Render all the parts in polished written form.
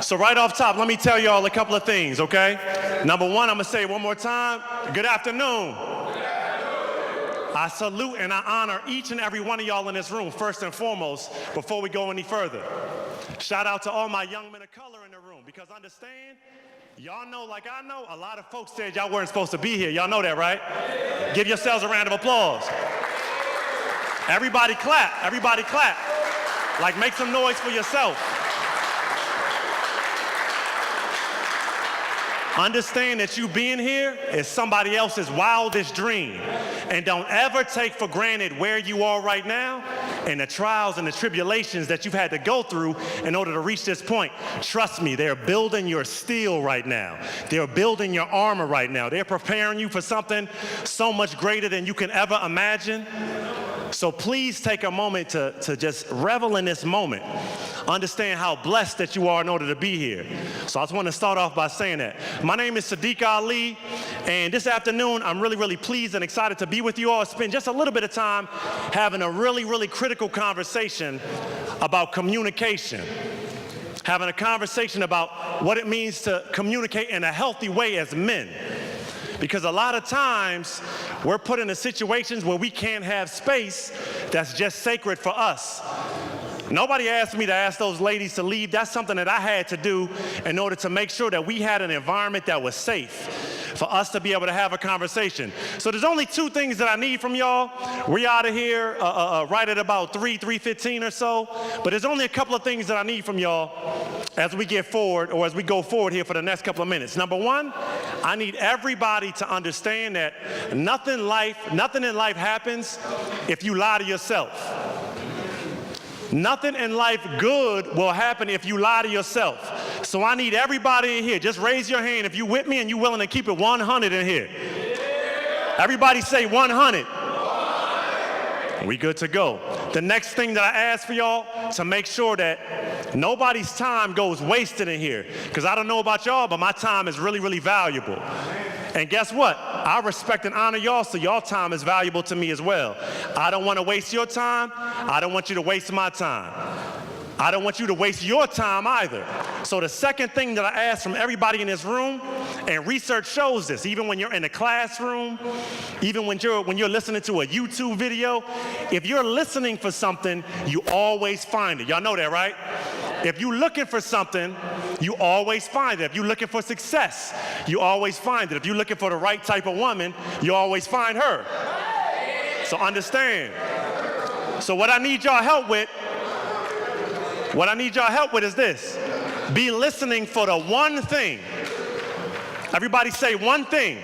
So right off top, let me tell y'all a couple of things, okay? Number one, I'm gonna say it one more time. Good afternoon. I salute and I honor each and every one of y'all in this room, first and foremost, before we go any further. Shout out to all my young men of color in the room, because understand, y'all know like I know, a lot of folks said y'all weren't supposed to be here. Y'all know that, right? Give yourselves a round of applause. Everybody clap, everybody clap. Like make some noise for yourself. Understand that you being here is somebody else's wildest dream. And don't ever take for granted where you are right now and the trials and the tribulations that you've had to go through in order to reach this point. Trust me, they're building your steel right now. They're building your armor right now. They're preparing you for something so much greater than you can ever imagine. So please take a moment to just revel in this moment. Understand how blessed that you are in order to be here. So I just want to start off by saying that. My name is Sadiq Ali, and this afternoon I'm really pleased and excited to be with you all. Spend just a little bit of time having a really critical conversation about communication. Having a conversation about what it means to communicate in a healthy way as men. Because a lot of times, we're put into situations where we can't have space that's just sacred for us. Nobody asked me to ask those ladies to leave. That's something that I had to do in order to make sure that we had an environment that was safe for us to be able to have a conversation. So there's only two things that I need from y'all. We out of here right at about 3:15 or so. But there's only a couple of things that I need from y'all as we get forward, or as we go forward here for the next couple of minutes. Number one, I need everybody to understand that nothing in life happens if you lie to yourself. Nothing in life good will happen if you lie to yourself. So I need everybody in here, just raise your hand if you with me and you willing to keep it 100 in here. Everybody say 100. We good to go. The next thing that I ask for y'all, to make sure that nobody's time goes wasted in here. Because I don't know about y'all, but my time is really valuable. And guess what? I respect and honor y'all, so y'all time is valuable to me as well. I don't want to waste your time. I don't want you to waste my time. I don't want you to waste your time either. So the second thing that I ask from everybody in this room, and research shows this, even when you're in a classroom, even when you're listening to a YouTube video, if you're listening for something, you always find it. Y'all know that, right? If you're looking for something, you always find it. If you're looking for success, you always find it. If you're looking for the right type of woman, you always find her. So understand. So what I need y'all help with is this. Be listening for the one thing. Everybody say one thing.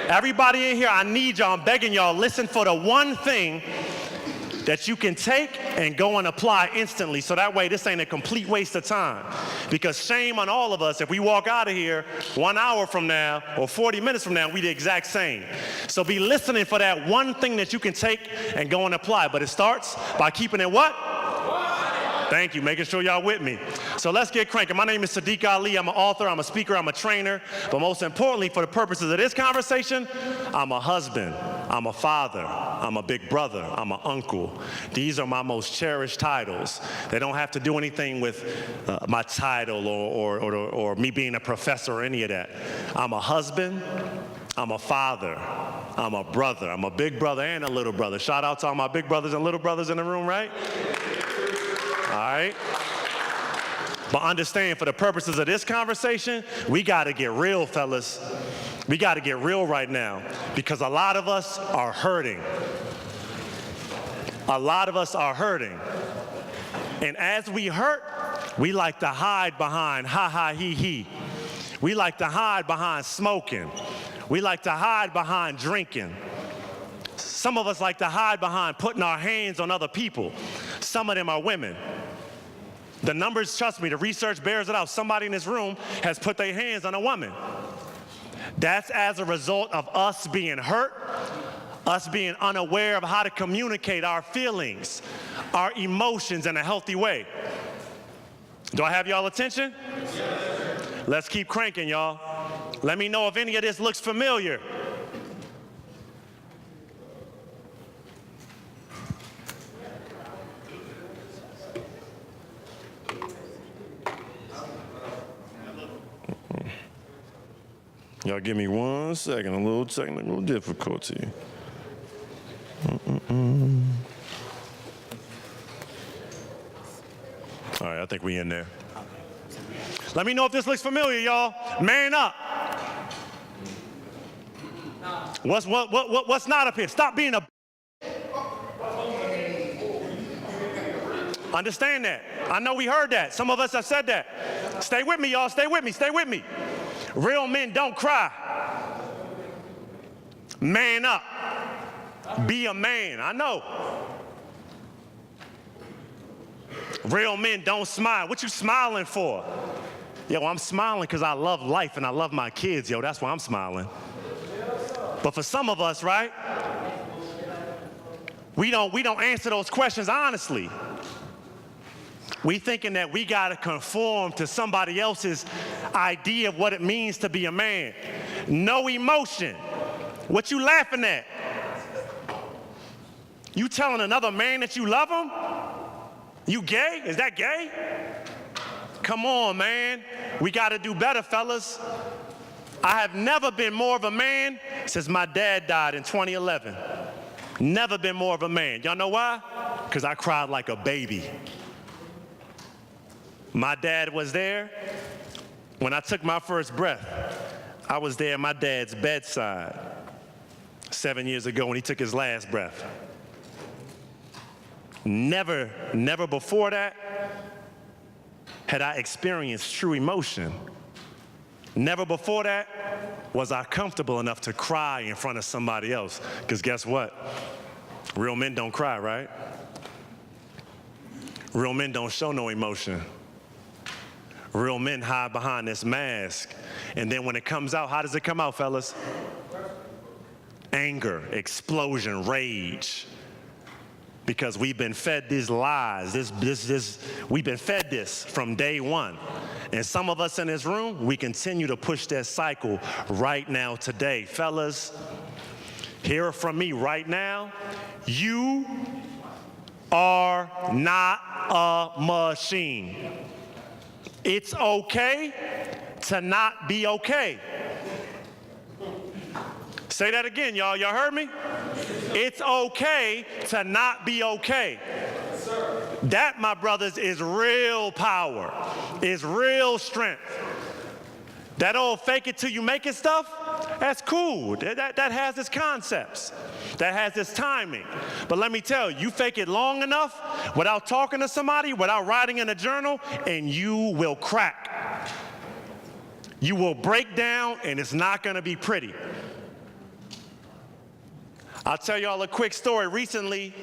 Everybody in here, I need y'all, I'm begging y'all, listen for the one thing that you can take and go and apply instantly. So that way, this ain't a complete waste of time. Because shame on all of us if we walk out of here 1 hour from now or 40 minutes from now, we the exact same. So be listening for that one thing that you can take and go and apply. But it starts by keeping it what? Thank you, making sure y'all with me. So let's get cranking. My name is Sadiq Ali. I'm an author, I'm a speaker, I'm a trainer. But most importantly, for the purposes of this conversation, I'm a husband, I'm a father, I'm a big brother, I'm an uncle. These are my most cherished titles. They don't have to do anything with my title or me being a professor or any of that. I'm a husband, I'm a father, I'm a brother, I'm a big brother and a little brother. Shout out to all my big brothers and little brothers in the room, right? All right? But understand, for the purposes of this conversation, we got to get real, fellas. We got to get real right now, because a lot of us are hurting. A lot of us are hurting. And as we hurt, we like to hide behind he. We like to hide behind smoking. We like to hide behind drinking. Some of us like to hide behind putting our hands on other people. Some of them are women. The numbers, trust me, the research bears it out. Somebody in this room has put their hands on a woman. That's as a result of us being hurt, us being unaware of how to communicate our feelings, our emotions in a healthy way. Do I have y'all attention? Yes. Let's keep cranking, y'all. Let me know if any of this looks familiar. Y'all give me 1 second, a little technical difficulty. All right, I think we in there. Let me know if this looks familiar, y'all. Man up. What's not up here? Stop being a. Understand that. I know we heard that. Some of us have said that. Stay with me, y'all. Stay with me. Stay with me. Real men don't cry. Man up. Be a man. I know. Real men don't smile. What you smiling for? Yo, I'm smiling because I love life and I love my kids. Yo, that's why I'm smiling. But for some of us, right? We don't answer those questions honestly. We thinking that we gotta conform to somebody else's idea of what it means to be a man. No emotion. What you laughing at? You telling another man that you love him? You gay? Is that gay? Come on, man. We gotta do better, fellas. I have never been more of a man since my dad died in 2011. Never been more of a man. Y'all know why? Because I cried like a baby. My dad was there when I took my first breath. I was there at my dad's bedside 7 years ago when he took his last breath. Never before that had I experienced true emotion. Never before that was I comfortable enough to cry in front of somebody else. Because guess what? Real men don't cry, right? Real men don't show no emotion. Real men hide behind this mask. And then when it comes out, how does it come out, fellas? Anger, explosion, rage. Because we've been fed these lies. We've been fed this from day one. And some of us in this room, we continue to push that cycle right now today. Fellas, hear from me right now. You are not a machine. It's okay to not be okay. Say that again, y'all. Y'all heard me? It's okay to not be okay. Yes, sir. That, my brothers, is real power, is real strength. That old fake it till you make it stuff, that's cool. That has its concepts. That has its timing. But let me tell you, you fake it long enough without talking to somebody, without writing in a journal, and you will crack. You will break down, and it's not going to be pretty. I'll tell y'all a quick story. Recently,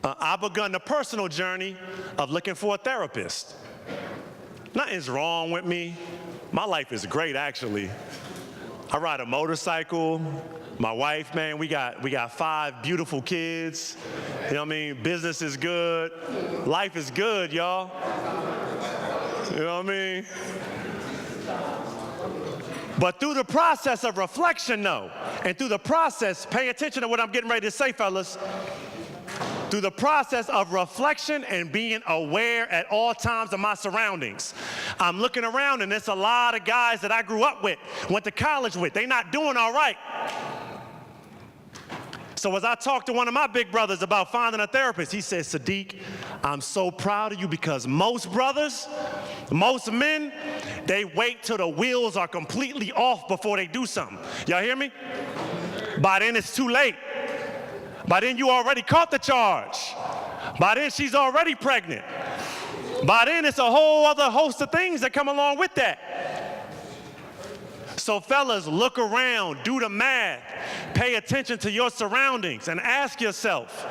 I begun the personal journey of looking for a therapist. Nothing's wrong with me. My life is great, actually. I ride a motorcycle. My wife, man, we got 5 beautiful kids. You know what I mean? Business is good. Life is good, y'all. You know what I mean? But through the process of reflection, though, and through the process, pay attention to what I'm getting ready to say, fellas. Through the process of reflection and being aware at all times of my surroundings, I'm looking around and there's a lot of guys that I grew up with, went to college with. They not doing all right. So as I talked to one of my big brothers about finding a therapist, he said, Sadiq, I'm so proud of you because most brothers, most men, they wait till the wheels are completely off before they do something. Y'all hear me? By then it's too late. By then you already caught the charge. By then she's already pregnant. By then it's a whole other host of things that come along with that. So fellas, look around, do the math, pay attention to your surroundings and ask yourself,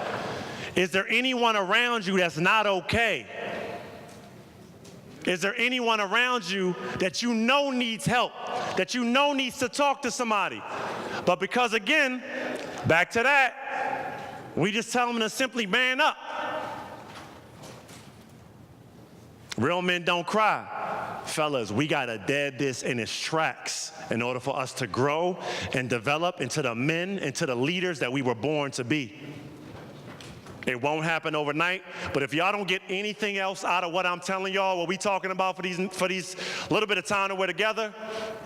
is there anyone around you that's not okay? Is there anyone around you that you know needs help, that you know needs to talk to somebody? But because again, back to that, we just tell them to simply man up. Real men don't cry. Fellas, we gotta dead this in its tracks in order for us to grow and develop into the men, into the leaders that we were born to be. It won't happen overnight, but if y'all don't get anything else out of what I'm telling y'all, what we talking about for these little bit of time that we're together,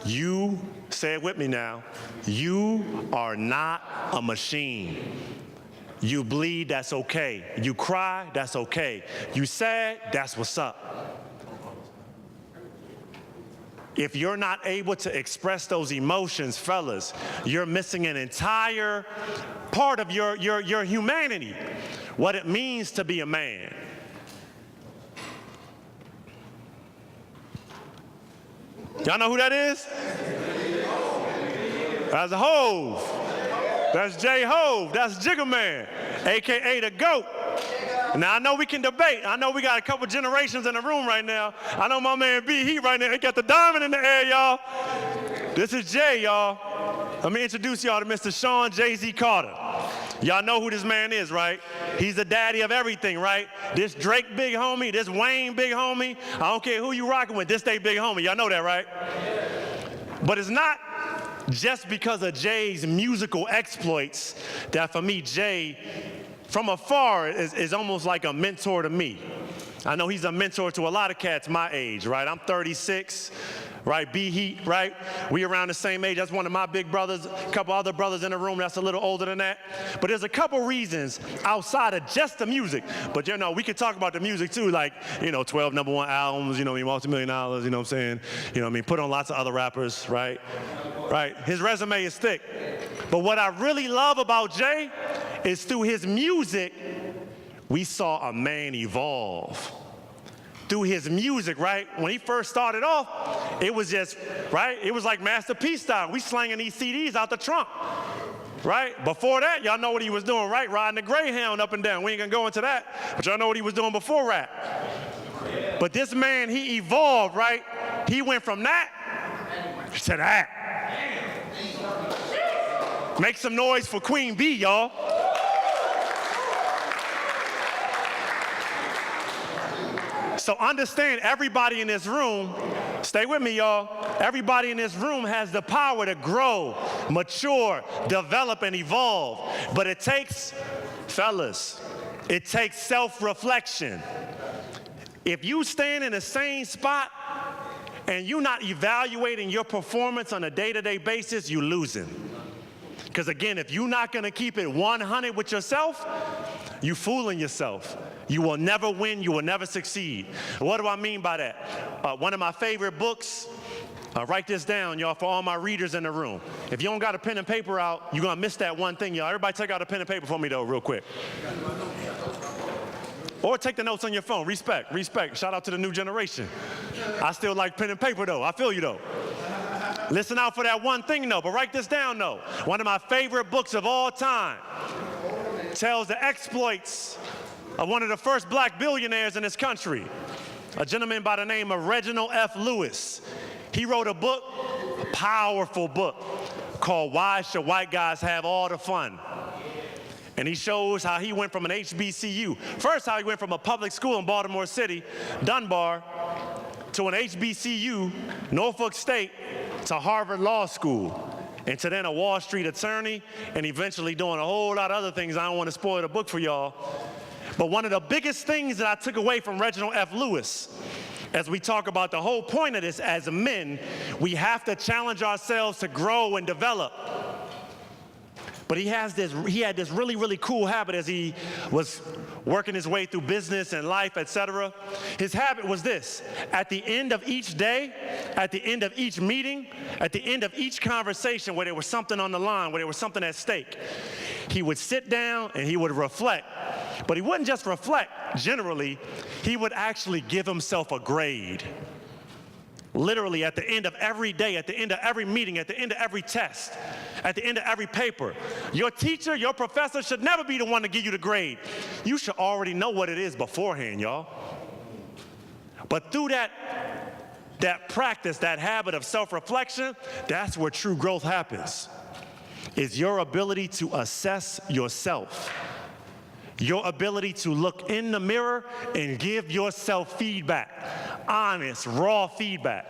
you, say it with me now, you are not a machine. You bleed, that's okay. You cry, that's okay. You sad, that's what's up. If you're not able to express those emotions, fellas, you're missing an entire part of your humanity, what it means to be a man. Y'all know who that is? That's Hove. That's J. Hove. That's Jigga Man, a.k.a. the GOAT. Now, I know we can debate. I know we got a couple generations in the room right now. I know my man B, he right now, he got the diamond in the air, y'all. This is Jay, y'all. Let me introduce y'all to Mr. Sean Jay-Z Carter. Y'all know who this man is, right? He's the daddy of everything, right? This Drake big homie, this Wayne big homie. I don't care who you rocking with, this they big homie. Y'all know that, right? But it's not just because of Jay's musical exploits that for me, Jay, from afar, is almost like a mentor to me. I know he's a mentor to a lot of cats my age, right? I'm 36, right? B-Heat, right? We around the same age. That's one of my big brothers, a couple other brothers in the room that's a little older than that. But there's a couple reasons outside of just the music. But, you know, we could talk about the music, too, like, you know, 12 #1 albums, you know what I mean, multi-million-dollars, you know what I'm saying? You know what I mean? Put on lots of other rappers, right? Right? His resume is thick. But what I really love about Jay is through his music, we saw a man evolve. Through his music, right? When he first started off, it was just, right? It was like Master P style. We slanging these CDs out the trunk, right? Before that, y'all know what he was doing, right? Riding the Greyhound up and down. We ain't gonna go into that, but y'all know what he was doing before rap. But this man, he evolved, right? He went from that to that. Make some noise for Queen B, y'all. So understand, everybody in this room, stay with me, y'all. Everybody in this room has the power to grow, mature, develop, and evolve. But it takes, fellas, it takes self-reflection. If you stand in the same spot and you're not evaluating your performance on a day-to-day basis, you're losing. Because again, if you're not gonna keep it 100 with yourself, you're fooling yourself. You will never win, you will never succeed. What do I mean by that? One of my favorite books, write this down, y'all, for all my readers in the room. If you don't got a pen and paper out, you're gonna miss that one thing, y'all. Everybody take out a pen and paper for me, though, real quick. Or take the notes on your phone. Respect, respect. Shout out to the new generation. I still like pen and paper, though. I feel you, though. Listen out for that one thing, though, but write this down, though. One of my favorite books of all time tells the exploits of one of the first black billionaires in this country, a gentleman by the name of Reginald F. Lewis. He wrote a book, a powerful book, called Why Should White Guys Have All the Fun? And he shows how he went from an HBCU, first how he went from a public school in Baltimore City, Dunbar, to an HBCU, Norfolk State, to Harvard Law School, and to then a Wall Street attorney, and eventually doing a whole lot of other things. I don't want to spoil the book for y'all. But one of the biggest things that I took away from Reginald F. Lewis, as we talk about the whole point of this as men, we have to challenge ourselves to grow and develop. But he had this really, really cool habit as he was working his way through business and life, etc. His habit was this: at the end of each day, at the end of each meeting, at the end of each conversation where there was something on the line, where there was something at stake, he would sit down and he would reflect. But he wouldn't just reflect, generally, he would actually give himself a grade. Literally, at the end of every day, at the end of every meeting, at the end of every test, at the end of every paper. Your teacher, your professor should never be the one to give you the grade. You should already know what it is beforehand, y'all. But through that practice, that habit of self-reflection, that's where true growth happens. Is your ability to assess yourself. Your ability to look in the mirror and give yourself feedback, honest, raw feedback.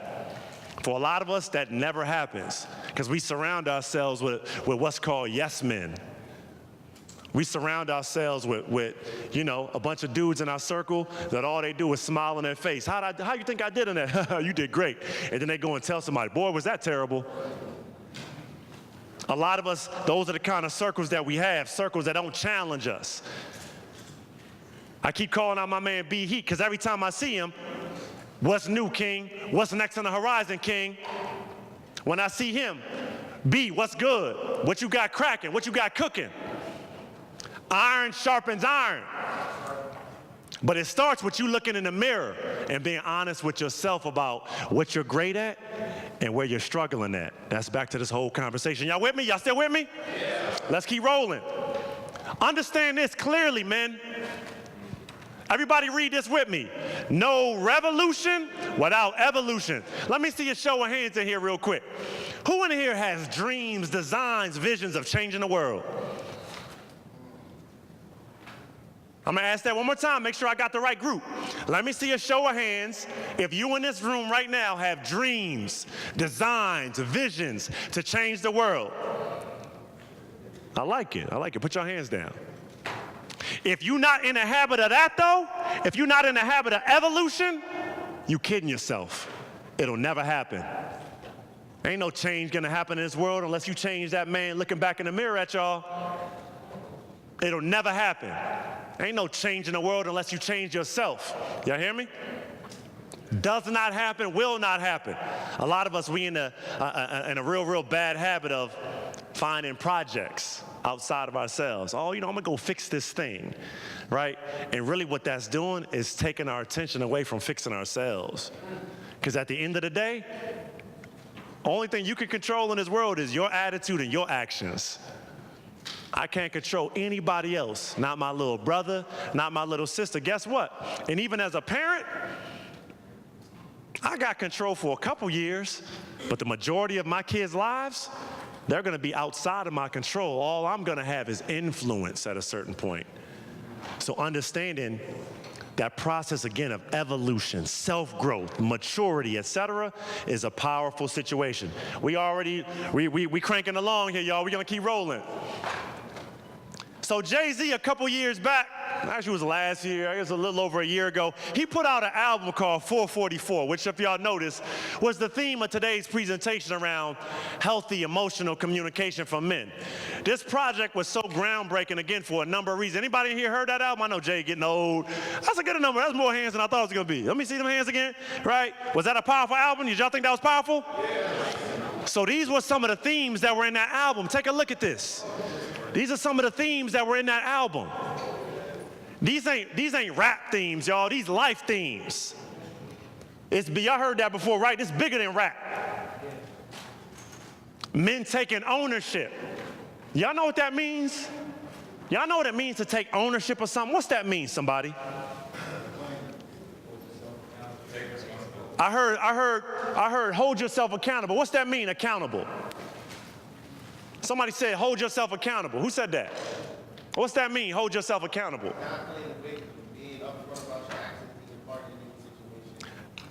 For a lot of us, that never happens because we surround ourselves with what's called yes men. We surround ourselves with a bunch of dudes in our circle that all they do is smile on their face. How you think I did in that? You did great. And then they go and tell somebody, boy, was that terrible. A lot of us, those are the kind of circles that we have, circles that don't challenge us. I keep calling out my man B Heat because every time I see him, what's new, King? What's next on the horizon, King? When I see him, B, what's good? What you got cracking? What you got cooking? Iron sharpens iron. But it starts with you looking in the mirror and being honest with yourself about what you're great at and where you're struggling at. That's back to this whole conversation. Y'all with me? Y'all still with me? Yeah. Let's keep rolling. Understand this clearly, men. Everybody read this with me. No revolution without evolution. Let me see a show of hands in here real quick. Who in here has dreams, designs, visions of changing the world? I'm gonna ask that one more time, make sure I got the right group. Let me see a show of hands if you in this room right now have dreams, designs, visions to change the world. I like it, put your hands down. If you're not in the habit of that though, if you're not in the habit of evolution, you kidding yourself. It'll never happen. Ain't no change gonna happen in this world unless you change that man looking back in the mirror at y'all. It'll never happen. Ain't no change in the world unless you change yourself. Y'all hear me? Does not happen, will not happen. A lot of us, we in a real bad habit of finding projects outside of ourselves. Oh, I'm gonna go fix this thing, right? And really what that's doing is taking our attention away from fixing ourselves. Because at the end of the day, only thing you can control in this world is your attitude and your actions. I can't control anybody else, not my little brother, not my little sister. Guess what? And even as a parent, I got control for a couple years, but the majority of my kids' lives, they're gonna be outside of my control. All I'm gonna have is influence at a certain point. So understanding that process again of evolution, self-growth, maturity, etc., is a powerful situation. We cranking along here, y'all. We're gonna keep rolling. So Jay-Z, a couple years back, actually it was last year, I guess a little over a year ago, he put out an album called 444, which if y'all noticed, was the theme of today's presentation around healthy emotional communication for men. This project was so groundbreaking, again, for a number of reasons. Anybody in here heard that album? I know Jay getting old. That's a good number. That's more hands than I thought it was gonna be. Let me see them hands again, right? Was that a powerful album? Did y'all think that was powerful? Yeah. So these were some of the themes that were in that album. Take a look at this. These are some of the themes that were in that album. These ain't rap themes, y'all. These life themes. Y'all heard that before, right? It's bigger than rap. Men taking ownership. Y'all know what that means? Y'all know what it means to take ownership of something? What's that mean, somebody? I heard hold yourself accountable. What's that mean, accountable? Somebody said, hold yourself accountable. Who said that? What's that mean, hold yourself accountable?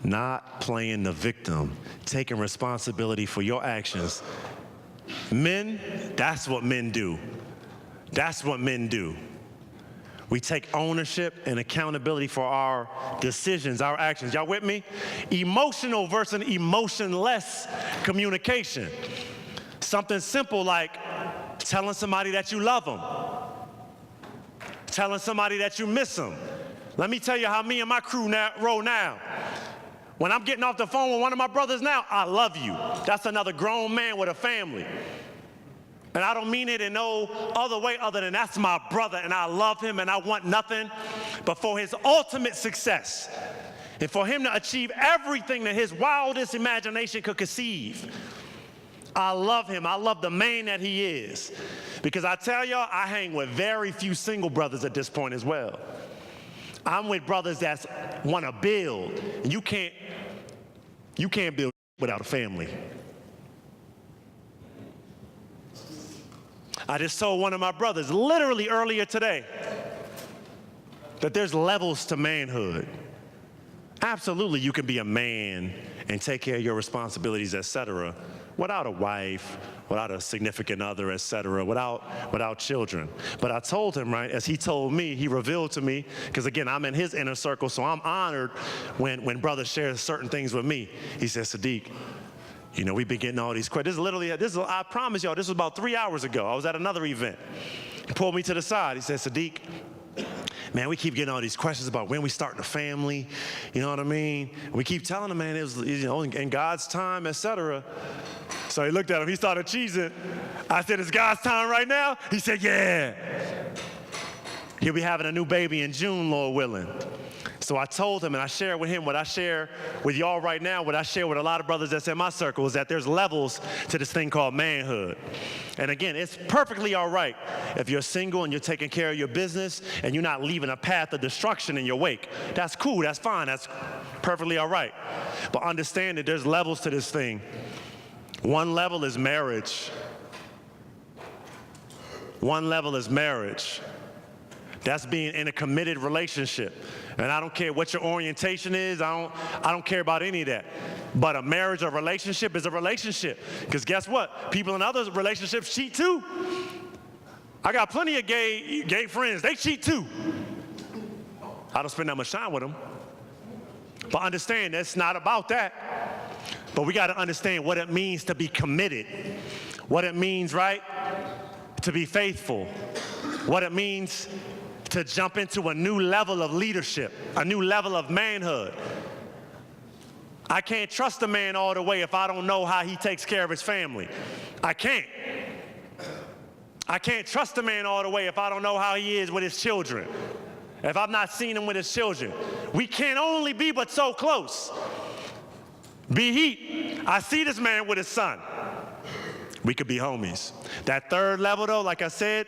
Not playing the victim, taking responsibility for your actions. Men, that's what men do. That's what men do. We take ownership and accountability for our decisions, our actions. Y'all with me? Emotional versus emotionless communication. Something simple like telling somebody that you love them, telling somebody that you miss them. Let me tell you how me and my crew roll now. When I'm getting off the phone with one of my brothers now, I love you. That's another grown man with a family. And I don't mean it in no other way other than that's my brother and I love him and I want nothing but for his ultimate success and for him to achieve everything that his wildest imagination could conceive. I love him. I love the man that he is. Because I tell y'all, I hang with very few single brothers at this point as well. I'm with brothers that want to build. And you can't build without a family. I just told one of my brothers, literally earlier today, that there's levels to manhood. Absolutely, you can be a man and take care of your responsibilities, etc., without a wife, without a significant other, etc., without children. But I told him, right, as he told me, he revealed to me, because again, I'm in his inner circle, so I'm honored when brothers share certain things with me. He said, Sadiq, you know, we've been getting all these questions. I promise y'all, this was about 3 hours ago. I was at another event. He pulled me to the side. He said, Sadiq, man, we keep getting all these questions about when we starting a family, you know what I mean? We keep telling him, man, it was, you know, in God's time, etc. So he looked at him, he started cheesing. I said, it's God's time right now? He said, yeah. He'll be having a new baby in June, Lord willing. So I told him, and I shared with him what I share with y'all right now, what I share with a lot of brothers that's in my circle, is that there's levels to this thing called manhood. And again, it's perfectly all right if you're single and you're taking care of your business and you're not leaving a path of destruction in your wake. That's cool, that's fine, that's perfectly all right. But understand that there's levels to this thing. One level is marriage. One level is marriage. That's being in a committed relationship. And I don't care what your orientation is, I don't care about any of that. But a marriage or relationship is a relationship. Because guess what? People in other relationships cheat too. I got plenty of gay friends, they cheat too. I don't spend that much time with them. But understand, it's not about that. But we got to understand what it means to be committed. What it means, right? To be faithful. What it means to jump into a new level of leadership, a new level of manhood. I can't trust a man all the way if I don't know how he takes care of his family. I can't. I can't trust a man all the way if I don't know how he is with his children, if I've not seen him with his children. We can only be but so close. Be heat. I see this man with his son. We could be homies. That third level, though, like I said,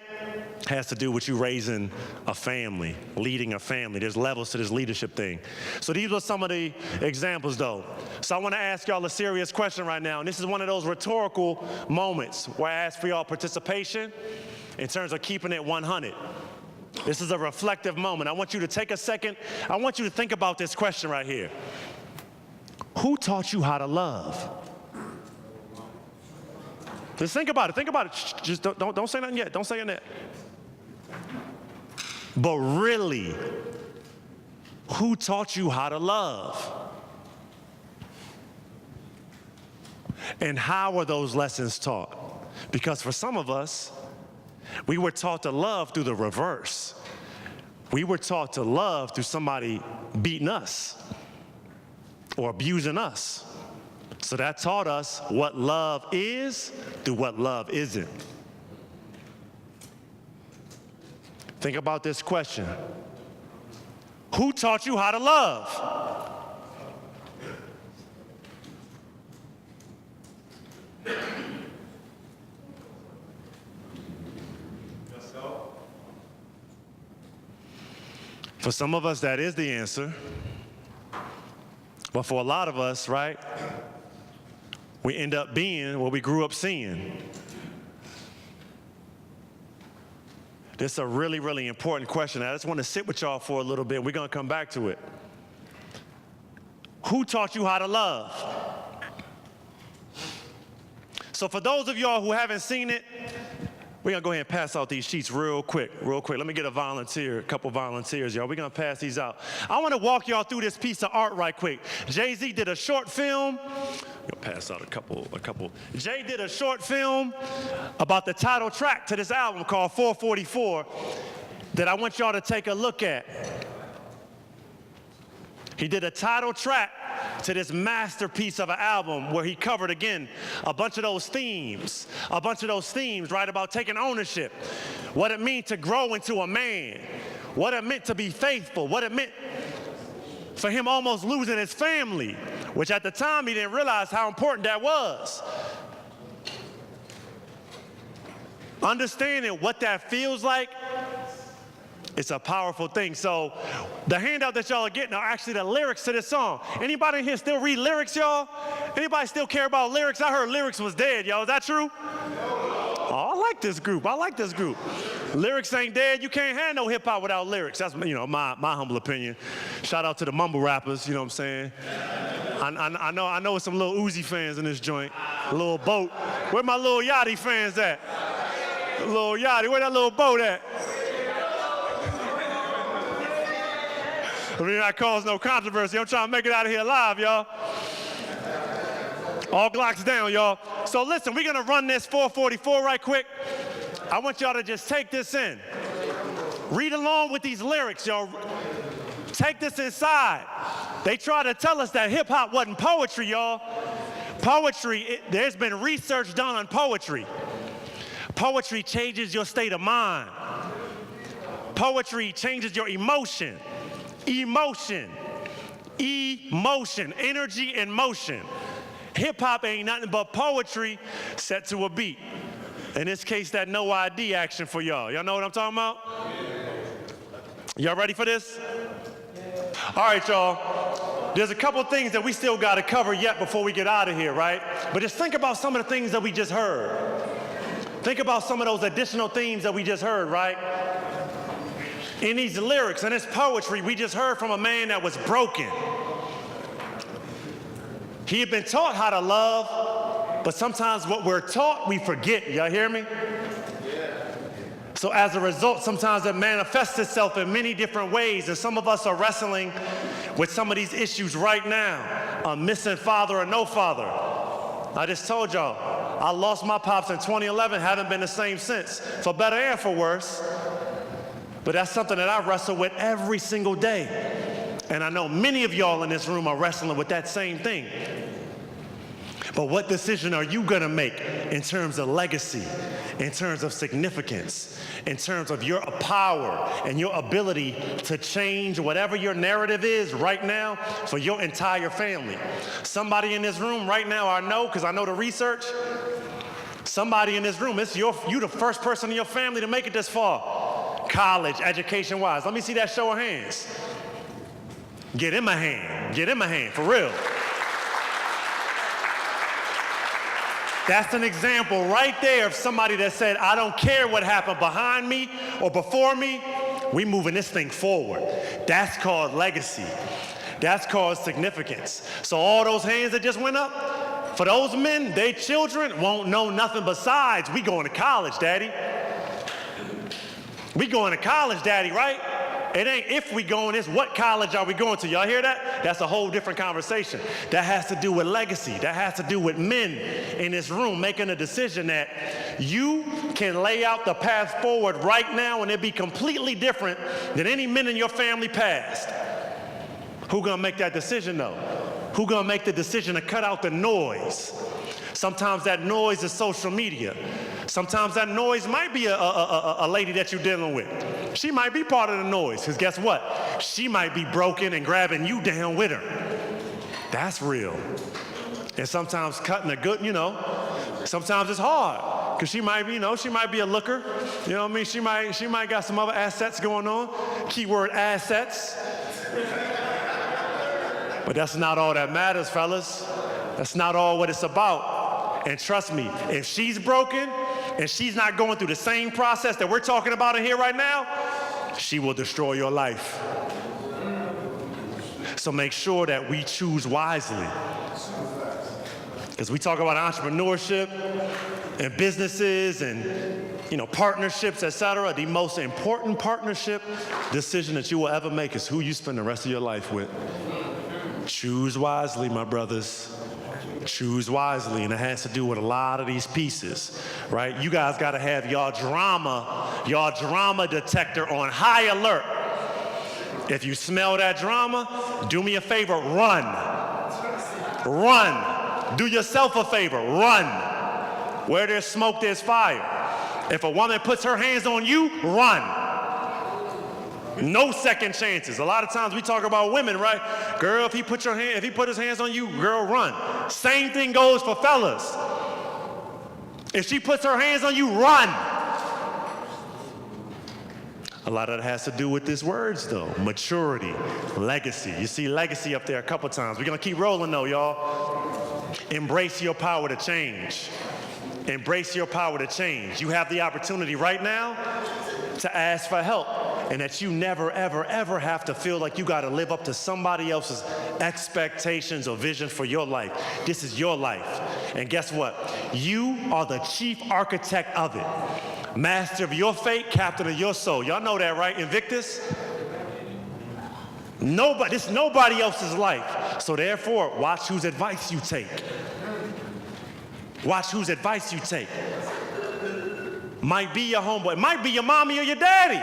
has to do with you raising a family, leading a family. There's levels to this leadership thing. So these are some of the examples, though. So I want to ask y'all a serious question right now, and this is one of those rhetorical moments where I ask for y'all participation in terms of keeping it 100. This is a reflective moment. I want you to take a second. I want you to think about this question right here. Who taught you how to love? Just think about it. Think about it. Just don't say nothing yet. Don't say anything yet. But really, who taught you how to love? And how are those lessons taught? Because for some of us, we were taught to love through the reverse. We were taught to love through somebody beating us or abusing us. So that taught us what love is through what love isn't. Think about this question. Who taught you how to love? For some of us, that is the answer. But for a lot of us, right, we end up being what we grew up seeing. This is a really, really important question. I just want to sit with y'all for a little bit. We're going to come back to it. Who taught you how to love? So for those of y'all who haven't seen it, we're going to go ahead and pass out these sheets real quick. Let me get a couple volunteers, y'all. We're going to pass these out. I want to walk y'all through this piece of art right quick. Jay-Z did a short film. I'll pass out a couple. Jay did a short film about the title track to this album called 444 that I want y'all to take a look at. He did a title track to this masterpiece of an album where he covered, again, a bunch of those themes, right, about taking ownership, what it meant to grow into a man, what it meant to be faithful, what it meant for him almost losing his family, which at the time he didn't realize how important that was. Understanding what that feels like, it's a powerful thing. So the handout that y'all are getting are actually the lyrics to this song. Anybody in here still read lyrics, y'all? Anybody still care about lyrics? I heard lyrics was dead, y'all. Is that true? Oh, I like this group. Lyrics ain't dead. You can't have no hip hop without lyrics. That's, my humble opinion. Shout out to the mumble rappers, you know what I'm saying? I know some little Uzi fans in this joint. A little boat. Where my little Yachty fans at? Little Yachty, where that little boat at? I mean, that cause no controversy. I'm trying to make it out of here alive, y'all. All Glocks down, y'all. So listen, we're gonna run this 444 right quick. I want y'all to just take this in. Read along with these lyrics, y'all. Take this inside. They try to tell us that hip hop wasn't poetry, y'all. Poetry, there's been research done on poetry. Poetry changes your state of mind. Poetry changes your emotion. Emotion, energy and motion. Hip hop ain't nothing but poetry set to a beat. In this case, that no ID action for y'all. Y'all know what I'm talking about? Y'all ready for this? All right, y'all. There's a couple things that we still got to cover yet before we get out of here, right? But just think about some of the things that we just heard. Think about some of those additional themes that we just heard, right? In these lyrics and this poetry, we just heard from a man that was broken. He had been taught how to love, but sometimes what we're taught, we forget. Y'all hear me? So as a result, sometimes it manifests itself in many different ways, and some of us are wrestling with some of these issues right now. A missing father or no father. I just told y'all, I lost my pops in 2011, haven't been the same since, for better and for worse. But that's something that I wrestle with every single day. And I know many of y'all in this room are wrestling with that same thing. But what decision are you gonna make in terms of legacy, in terms of significance, in terms of your power and your ability to change whatever your narrative is right now for your entire family? Somebody in this room right now, I know, because I know the research, somebody in this room, you the first person in your family to make it this far. College, education-wise. Let me see that show of hands. Get in my hand, for real. That's an example right there of somebody that said, I don't care what happened behind me or before me, we moving this thing forward. That's called legacy. That's called significance. So all those hands that just went up, for those men, their children won't know nothing besides, we going to college, daddy. We going to college, daddy, right? It ain't if we going, it's what college are we going to. Y'all hear that? That's a whole different conversation. That has to do with legacy. That has to do with men in this room making a decision that you can lay out the path forward right now and it be completely different than any men in your family past. Who gonna make that decision though? Who gonna make the decision to cut out the noise? Sometimes that noise is social media. Sometimes that noise might be a lady that you're dealing with. She might be part of the noise, because guess what? She might be broken and grabbing you down with her. That's real. And sometimes cutting a good, sometimes it's hard, because she might be, she might be a looker. You know what I mean? She might got some other assets going on. Keyword assets. But that's not all that matters, fellas. That's not all what it's about. And trust me, if she's broken and she's not going through the same process that we're talking about in here right now, she will destroy your life. So make sure that we choose wisely. Because we talk about entrepreneurship and businesses and partnerships, etc. The most important partnership decision that you will ever make is who you spend the rest of your life with. Choose wisely, my brothers. Choose wisely, and it has to do with a lot of these pieces, right? You guys got to have y'all drama detector on high alert. If you smell that drama, do me a favor, run. Run. Do yourself a favor, run. Where there's smoke, there's fire. If a woman puts her hands on you, run. No second chances. A lot of times we talk about women, right? Girl, if he put his hands on you, girl, run. Same thing goes for fellas. If she puts her hands on you, run. A lot of that has to do with these words, though. Maturity, legacy. You see legacy up there a couple times. We're gonna keep rolling, though, y'all. Embrace your power to change. Embrace your power to change. You have the opportunity right now to ask for help. and that you never, ever, ever have to feel like you got to live up to somebody else's expectations or vision for your life. This is your life. And guess what? You are the chief architect of it. Master of your fate, captain of your soul. Y'all know that, right? Invictus? This is nobody else's life. So therefore, watch whose advice you take. Watch whose advice you take. Might be your homeboy, might be your mommy or your daddy.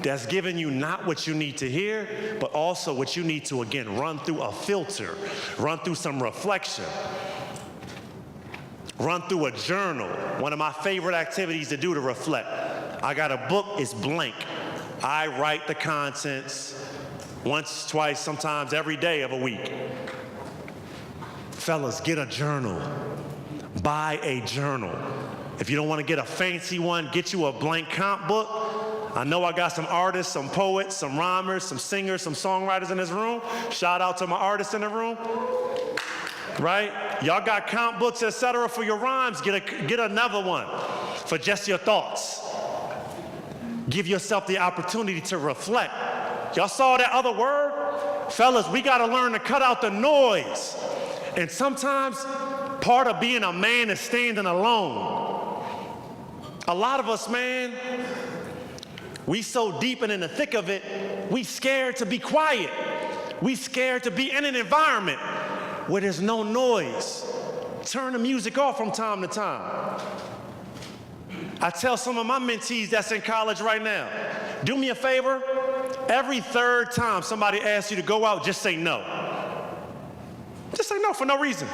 That's giving you not what you need to hear, but also what you need to, again, run through a filter, run through some reflection, run through a journal. One of my favorite activities to do to reflect. I got a book, it's blank. I write the contents once, twice, sometimes every day of a week. Fellas, get a journal. Buy a journal. If you don't want to get a fancy one, get you a blank comp book. I know I got some artists, some poets, some rhymers, some singers, some songwriters in this room. Shout out to my artists in the room. Right? Y'all got comp books, etc. for your rhymes. Get another one for just your thoughts. Give yourself the opportunity to reflect. Y'all saw that other word? Fellas, we got to learn to cut out the noise. And sometimes part of being a man is standing alone. A lot of us, man, we so deep and in the thick of it, we scared to be quiet. We scared to be in an environment where there's no noise. Turn the music off from time to time. I tell some of my mentees that's in college right now, do me a favor, every third time somebody asks you to go out, just say no. Just say no for no reason.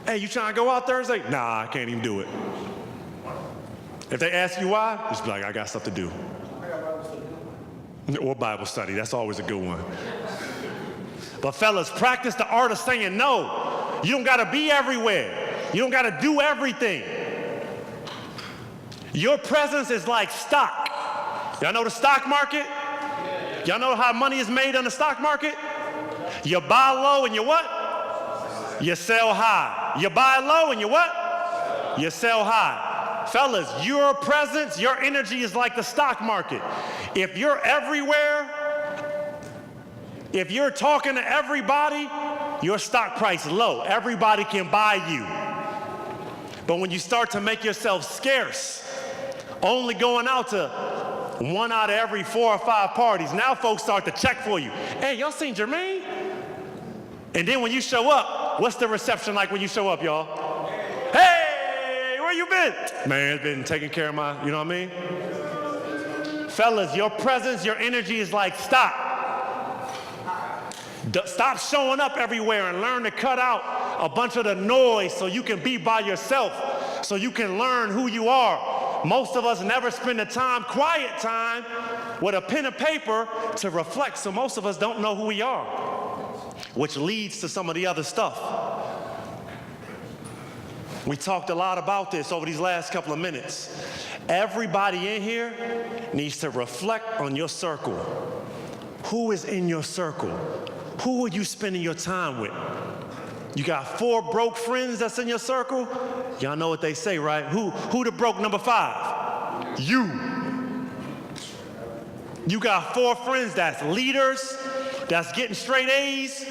Hey, you trying to go out Thursday? Nah, I can't even do it. If they ask you why, just be like, I got stuff to do. Or Bible study, that's always a good one. But fellas, practice the art of saying no. You don't gotta be everywhere. You don't gotta do everything. Your presence is like stock. Y'all know the stock market? Y'all know how money is made on the stock market? You buy low and you what? You sell high. You buy low and you what? You sell high. Fellas, your presence, your energy is like the stock market. If you're everywhere, if you're talking to everybody, your stock price is low. Everybody can buy you. But when you start to make yourself scarce, only going out to 1 out of every 4 or 5 parties, now folks start to check for you. Hey, y'all seen Jermaine? And then when you show up, what's the reception like when you show up, y'all? Hey, where you been? Man, it's been taking care of my, you know what I mean? Fellas, your presence, your energy is like stock. Stop showing up everywhere and learn to cut out a bunch of the noise so you can be by yourself, so you can learn who you are. Most of us never spend the time, quiet time, with a pen and paper to reflect, so most of us don't know who we are, which leads to some of the other stuff. We talked a lot about this over these last couple of minutes. Everybody in here needs to reflect on your circle. Who is in your circle? Who are you spending your time with? You got 4 broke friends that's in your circle? Y'all know what they say, right? Who the broke number 5? You. You got 4 friends that's leaders, that's getting straight A's.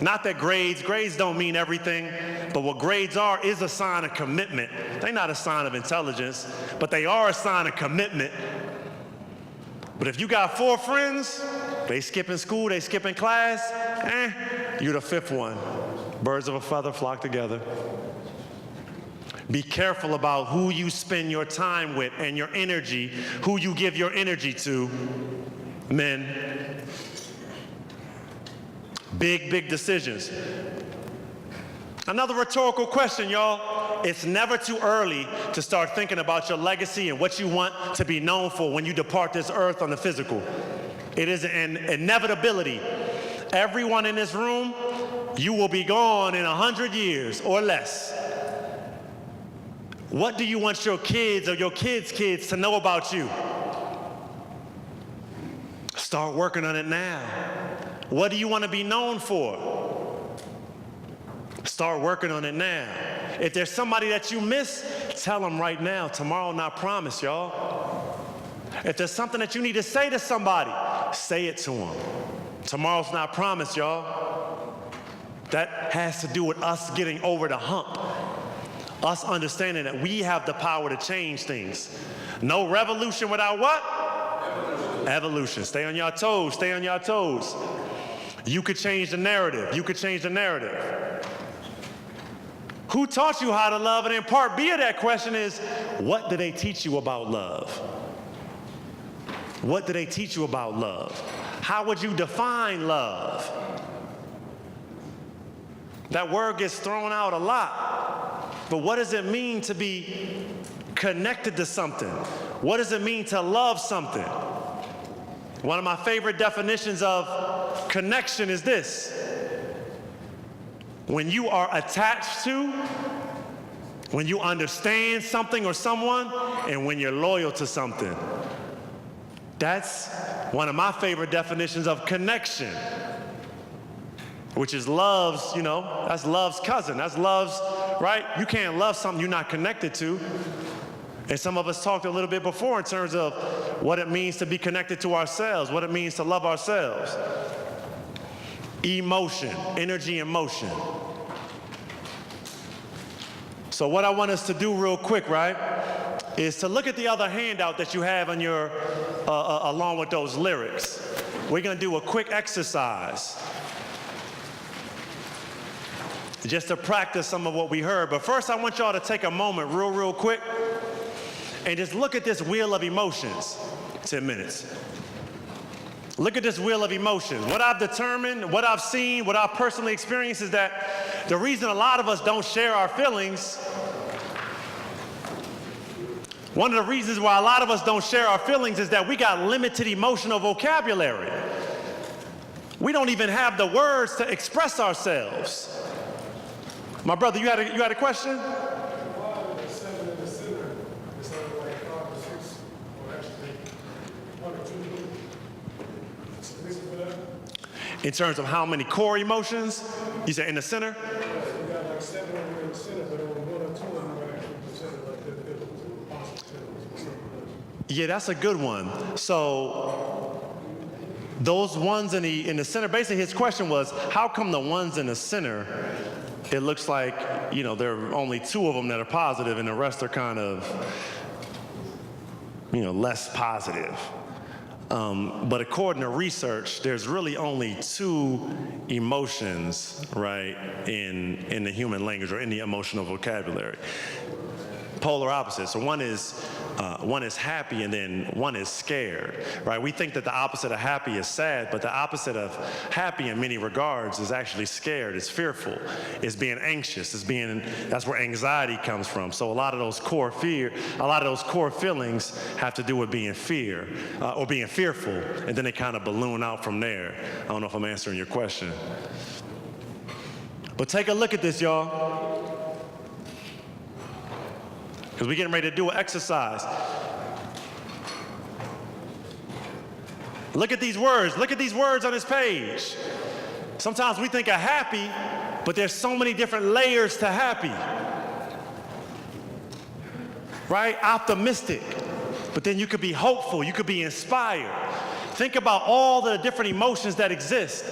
Not that grades don't mean everything, but what grades are is a sign of commitment. They're not a sign of intelligence, but they are a sign of commitment. But if you got 4 friends, they skipping school, they skipping class, you're the 5th one. Birds of a feather flock together. Be careful about who you spend your time with and your energy, who you give your energy to, men. Big decisions. Another rhetorical question, y'all. It's never too early to start thinking about your legacy and what you want to be known for when you depart this earth on the physical. It is an inevitability. Everyone in this room, you will be gone in 100 years or less. What do you want your kids or your kids' kids to know about you? Start working on it now. What do you want to be known for? Start working on it now. If there's somebody that you miss, tell them right now. Tomorrow not promised, y'all. If there's something that you need to say to somebody, say it to them. Tomorrow's not promised, y'all. That has to do with us getting over the hump. Us understanding that we have the power to change things. No revolution without what? Evolution. Stay on your toes, stay on your toes. You could change the narrative. You could change the narrative. Who taught you how to love? And then part B of that question is, what do they teach you about love? What do they teach you about love? How would you define love? That word gets thrown out a lot. But what does it mean to be connected to something? What does it mean to love something? One of my favorite definitions of connection is this. When you are attached to, when you understand something or someone, and when you're loyal to something. That's one of my favorite definitions of connection, which is love's, that's love's cousin. That's love's, right? You can't love something you're not connected to. And some of us talked a little bit before in terms of what it means to be connected to ourselves, what it means to love ourselves. Emotion, energy and motion. So what I want us to do real quick, right, is to look at the other handout that you have on your, along with those lyrics. We're gonna do a quick exercise just to practice some of what we heard. But first I want y'all to take a moment real quick and just look at this wheel of emotions. 10 minutes. Look at this wheel of emotions. What I've determined, what I've seen, what I've personally experienced is that the reason a lot of us don't share our feelings, one of the reasons why a lot of us don't share our feelings is that we got limited emotional vocabulary. We don't even have the words to express ourselves. My brother, you had a question? In terms of how many core emotions? You said in the center? We got like 7 of them in the center, but only 1 or 2 of them are actually presented like that. Yeah, that's a good one. So those ones in the center, basically his question was, how come the ones in the center, it looks like, there are only 2 of them that are positive and the rest are kind of, less positive. But according to research, there's really only 2 emotions, right, in the human language or in the emotional vocabulary. Polar opposites. So one is happy and then one is scared, right? We think that the opposite of happy is sad, but the opposite of happy in many regards is actually scared. It's fearful. It's being anxious. That's where anxiety comes from. So a lot of those core feelings have to do with being fear or being fearful, and then they kind of balloon out from there. I don't know if I'm answering your question. But take a look at this, y'all. Because we're getting ready to do an exercise. Look at these words. Look at these words on this page. Sometimes we think of happy, but there's so many different layers to happy. Right? Optimistic. But then you could be hopeful. You could be inspired. Think about all the different emotions that exist.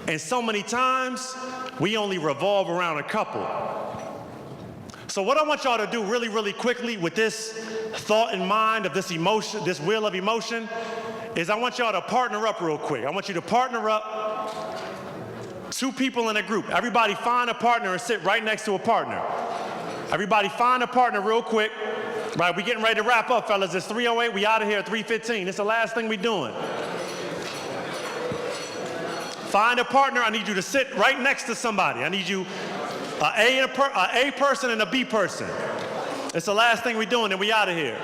And so many times, we only revolve around a couple. So what I want y'all to do really quickly with this thought in mind of this emotion, this wheel of emotion, is I want y'all to partner up real quick. I want you to partner up 2 people in a group. Everybody find a partner and sit right next to a partner. Everybody find a partner real quick. Right, we getting ready to wrap up, fellas. It's 3:08, we out of here at 3:15. It's the last thing we doing. Find a partner, I need you to sit right next to somebody. I need you, a A person and a B person. It's the last thing we're doing and we out of here.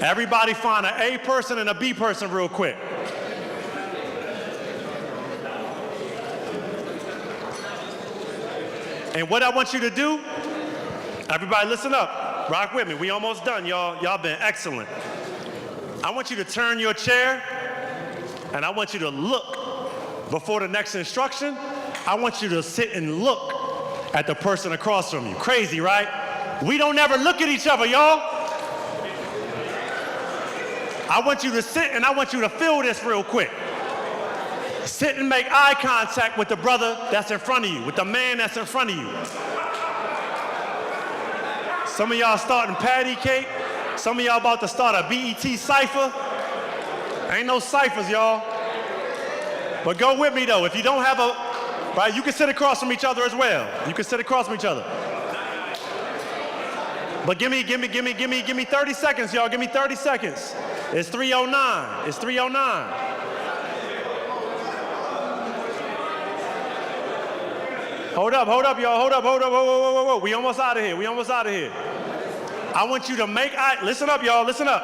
Everybody find an A person and a B person real quick. And what I want you to do, everybody listen up, rock with me. We almost done, y'all. Y'all been excellent. I want you to turn your chair and I want you to look before the next instruction. I want you to sit and look at the person across from you. Crazy, right? We don't ever look at each other, y'all. I want you to sit and I want you to feel this real quick. Sit and make eye contact with the brother that's in front of you, with the man that's in front of you. Some of y'all starting patty cake. Some of y'all about to start a BET cipher. Ain't no ciphers, y'all. But go with me though. If you don't have a, right, you can sit across from each other as well. You can sit across from each other. But give me 30 seconds, y'all. Give me 30 seconds. It's 3:09. It's 3:09. Hold up, y'all. Hold up. Whoa. We almost out of here. I want you to make eye. Listen up, y'all. Listen up.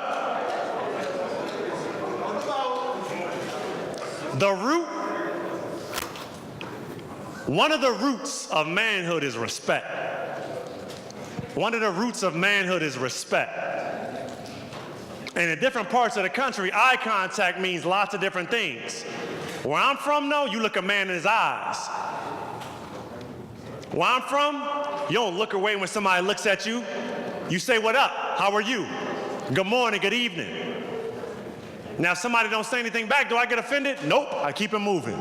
One of the roots of manhood is respect. One of the roots of manhood is respect. And in different parts of the country, eye contact means lots of different things. Where I'm from, though, you look a man in his eyes. Where I'm from, you don't look away when somebody looks at you. You say, what up? How are you? Good morning, good evening. Now, if somebody don't say anything back, do I get offended? Nope, I keep it moving.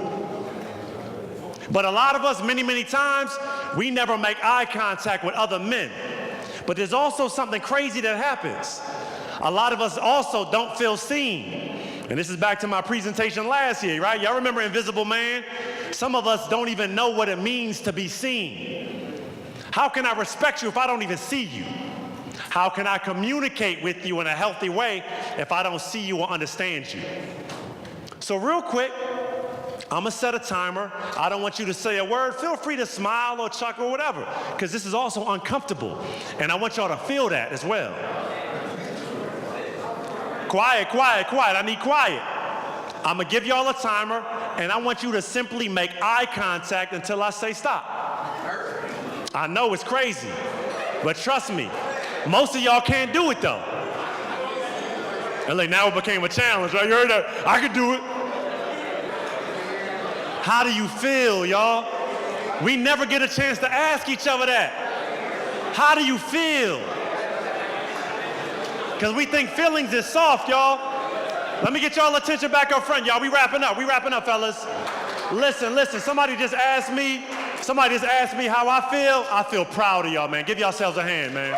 But a lot of us, many times, we never make eye contact with other men. But there's also something crazy that happens. A lot of us also don't feel seen. And this is back to my presentation last year, right? Y'all remember Invisible Man? Some of us don't even know what it means to be seen. How can I respect you if I don't even see you? How can I communicate with you in a healthy way if I don't see you or understand you? So real quick, I'm gonna set a timer. I don't want you to say a word. Feel free to smile or chuckle or whatever, because this is also uncomfortable. And I want y'all to feel that as well. Quiet. I need quiet. I'm gonna give y'all a timer, and I want you to simply make eye contact until I say stop. I know it's crazy, but trust me, most of y'all can't do it though. And like now it became a challenge, right? You heard that? I could do it. How do you feel, y'all? We never get a chance to ask each other that. How do you feel? Because we think feelings is soft, y'all. Let me get y'all attention back up front, y'all. We wrapping up, fellas. Listen, somebody just asked me how I feel. I feel proud of y'all, man. Give yourselves a hand, man.